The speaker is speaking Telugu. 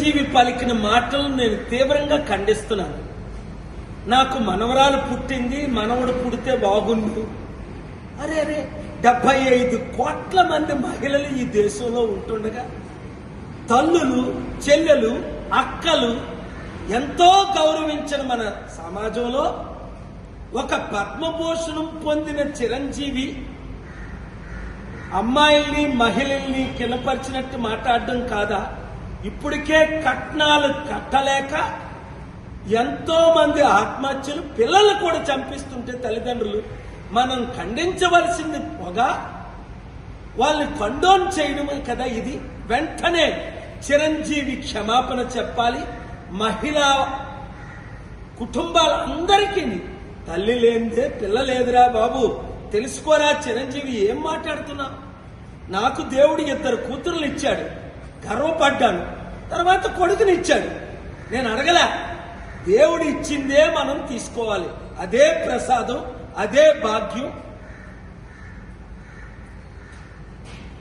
చిరంజీవి పలికిన మాటలను నేను తీవ్రంగా ఖండిస్తున్నాను. నాకు మనవరాలు పుట్టింది, మనవడు పుడితే బాగుండు. అరే 75 కోట్ల మంది మహిళలు ఈ దేశంలో ఉంటుండగా తల్లులు, చెల్లెలు, అక్కలు ఎంతో గౌరవించిన మన సమాజంలో ఒక పద్మభూషణం పొందిన చిరంజీవి అమ్మాయిల్ని, మహిళల్ని కినపరిచినట్టు మాట్లాడడం కాదా? ఇప్పటికే కట్నాలు కట్టలేక ఎంతో మంది ఆత్మహత్యలు, పిల్లలు కూడా చంపిస్తుంటే తల్లిదండ్రులు మనం ఖండించవలసింది పోగా వాళ్ళని కండోన్ చేయడమే కదా ఇది. వెంటనే చిరంజీవి క్షమాపణ చెప్పాలి. మహిళా కుటుంబాలందరికీ తల్లి లేనిదే పిల్ల లేదురా బాబు, తెలుసుకోరా చిరంజీవి ఏం మాట్లాడుతున్నా? నాకు దేవుడు 2 కూతుర్లు ఇచ్చాడు, గర్వపడ్డాను. తర్వాత కొడుకుని ఇచ్చాడు, నేను అడగలే. దేవుడు ఇచ్చిందే మనం తీసుకోవాలి. అదే ప్రసాదం, అదే భాగ్యం.